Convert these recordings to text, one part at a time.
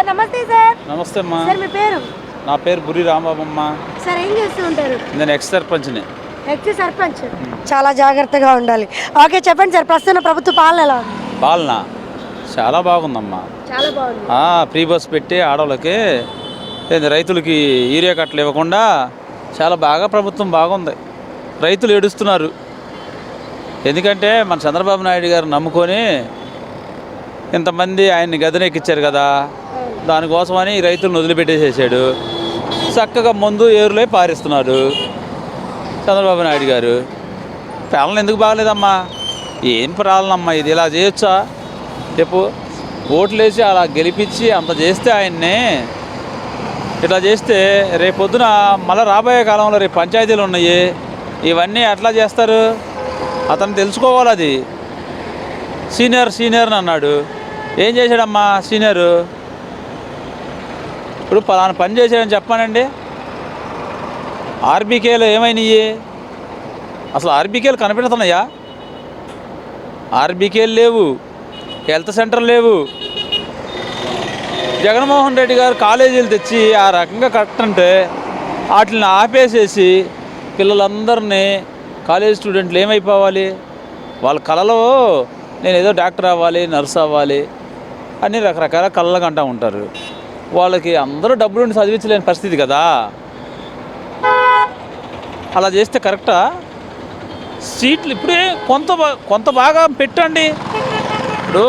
Sir నమస్తే sir. నమస్తే అమ్మా. సార్ మీ పేరు? నా పేరు బుర్రి రాంబాబమ్మ. సార్ ఏం చేస్తూ ఉంటారు? నేను ఎక్స్ సర్పంచ్ని. ఎక్స్ సర్పంచ్. చాలా జాగ్రత్తగా ఉండాలి. ఓకే చెప్పండి సార్, ప్రస్తుతం ప్రభుత్వ పాలన ఎలా ఉంది? పాలన చాలా బాగుందమ్మా. చాలా బాగుంది. ఫ్రీ బస్ పెట్టి ఆడవాళ్ళకి రైతులకి యూరియా కట్టలు ఇవ్వకుండా చాలా బాగా ప్రభుత్వం బాగుంది. రైతులు ఏడుస్తున్నారు. ఎందుకంటే మన చంద్రబాబు నాయుడు గారు నమ్ముకొని ఇంతమంది ఆయన్ని గదినెక్కిచ్చారు కదా, దానికోసమని రైతులను వదిలిపెట్టేసేసాడు. చక్కగా ముందు ఏరులే పారిస్తున్నారు చంద్రబాబు నాయుడు గారు. పాలన ఎందుకు బాగలేదమ్మా? ఏం పాలనమ్మా ఇది? ఇలా చేయొచ్చా చెప్పు? ఓట్లేసి అలా గెలిపించి అంత చేస్తే ఆయన్ని ఇట్లా చేస్తే రేపొద్దున మళ్ళీ రాబోయే కాలంలో రేపు పంచాయతీలు ఉన్నాయి, ఇవన్నీ ఎట్లా చేస్తారు? అతను తెలుసుకోవాలి. అది సీనియర్ అన్నాడు. ఏం చేశాడమ్మా సీనియరు? ఇప్పుడు పలానా పని చేశాడని చెప్పానండి. ఆర్బీకేలు ఏమైనాయి? అసలు ఆర్బీకేలు కనిపెడుతున్నాయా? ఆర్బీకేలు లేవు, హెల్త్ సెంటర్ లేవు. జగన్మోహన్ రెడ్డి గారు కాలేజీలు తెచ్చి ఆ రకంగా కట్టంటే వాటిని ఆపేసేసి పిల్లలందరినీ, కాలేజ్ స్టూడెంట్లు ఏమైపోవాలి? వాళ్ళ కళలో నేను ఏదో డాక్టర్ అవ్వాలి, నర్స్ అవ్వాలి అని రకరకాల కళలు అంటూ ఉంటారు. వాళ్ళకి అందరూ డబ్బులుండి చదివించలేని పరిస్థితి కదా. అలా చేస్తే కరెక్టా? సీట్లు ఇప్పుడే కొంత బాగా పెట్టండి. ఇప్పుడు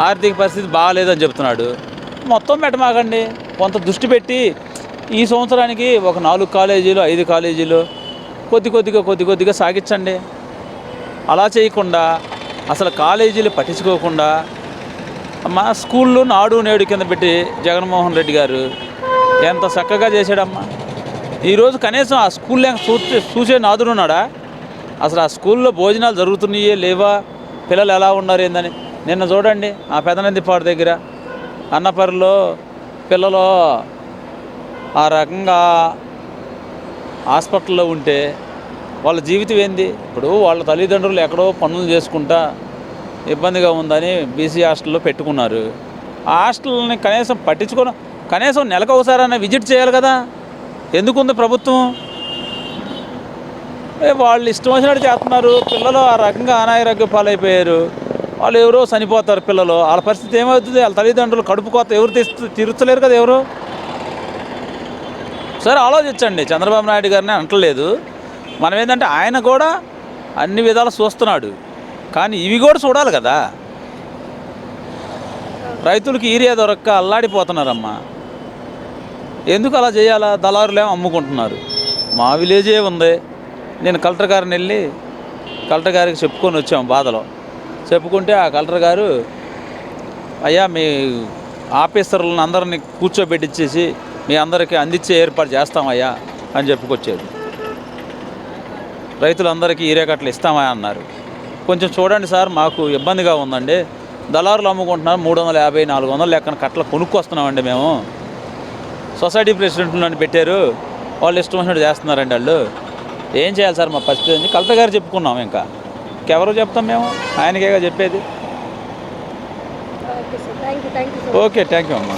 ఆర్థిక పరిస్థితి బాగాలేదని చెప్తున్నాడు, మొత్తం పెట్టమాకండి. కొంత దృష్టి పెట్టి ఈ సంవత్సరానికి ఒక 4 కాలేజీలు 5 కాలేజీలు కొద్దిగా సాగించండి. అలా చేయకుండా అసలు కాలేజీలు పట్టించుకోకుండా మా స్కూళ్ళు నాడు నేడు కింద పెట్టి జగన్మోహన్ రెడ్డి గారు ఎంత చక్కగా చేశాడమ్మా. ఈరోజు కనీసం ఆ స్కూల్లో చూసే నాదుడు ఉన్నాడా? అసలు ఆ స్కూల్లో భోజనాలు జరుగుతున్నాయే లేవా? పిల్లలు ఎలా ఉన్నారు ఏందని నిన్న చూడండి, ఆ పెదనందిపాడు దగ్గర అన్నపరిలో పిల్లలు ఆ రకంగా హాస్పిటల్లో ఉంటే వాళ్ళ జీవితం ఏంది? ఇప్పుడు వాళ్ళ తల్లిదండ్రులు ఎక్కడో పనులు చేసుకుంటా ఇబ్బందిగా ఉందని బీసీ హాస్టల్లో పెట్టుకున్నారు. ఆ హాస్టల్ని కనీసం పట్టించుకోవడం, కనీసం నెలకు ఒకసారైనా విజిట్ చేయాలి కదా. ఎందుకుంది ప్రభుత్వం? వాళ్ళు ఇష్టం వచ్చినట్టు చేస్తున్నారు. పిల్లలు ఆ రకంగా అనారోగ్య పాలైపోయారు. వాళ్ళు ఎవరో చనిపోతారు పిల్లలు. వాళ్ళ పరిస్థితి ఏమవుతుంది? వాళ్ళ తల్లిదండ్రులు కడుపు కోత ఎవరు తీర్చలేరు కదా ఎవరు. సరే ఆలోచించండి. చంద్రబాబు నాయుడు గారిని అంటలేదు మనం. ఏంటంటే ఆయన కూడా అన్ని విధాలు చూస్తున్నాడు, కానీ ఇవి కూడా చూడాలి కదా. రైతులకి యూరియా దొరక్క అల్లాడిపోతున్నారమ్మా. ఎందుకు అలా చేయాలా? దళారులేమో అమ్ముకుంటున్నారు. మా విలేజే ఉంది. నేను కలెక్టర్ గారిని వెళ్ళి కలెక్టర్ గారికి చెప్పుకొని వచ్చాము బాధలో. చెప్పుకుంటే ఆ కలెక్టర్ గారు, అయ్యా మీ ఆఫీసర్లను అందరినీ కూర్చోబెట్టించేసి మీ అందరికీ అందించే ఏర్పాటు చేస్తామయ్యా అని చెప్పుకొచ్చారు. రైతులందరికీ యూరియా కట్టలు ఇస్తామా అన్నారు. కొంచెం చూడండి సార్, మాకు ఇబ్బందిగా ఉందండి. దళారులు అమ్ముకుంటున్నారు 350, 400 లెక్కన కట్టలు కొనుక్కొస్తున్నామండి మేము. సొసైటీ ప్రెసిడెంట్లను పెట్టారు, వాళ్ళు ఇష్టం వచ్చినట్టు చేస్తున్నారండి. వాళ్ళు ఏం చేయాలి సార్ మా పరిస్థితి అని కలెక్టర్ గారు చెప్పుకున్నాం. ఇంకెవరో చెప్తాం మేము, ఆయనకేగా చెప్పేది. ఓకే థ్యాంక్ యూ అమ్మా.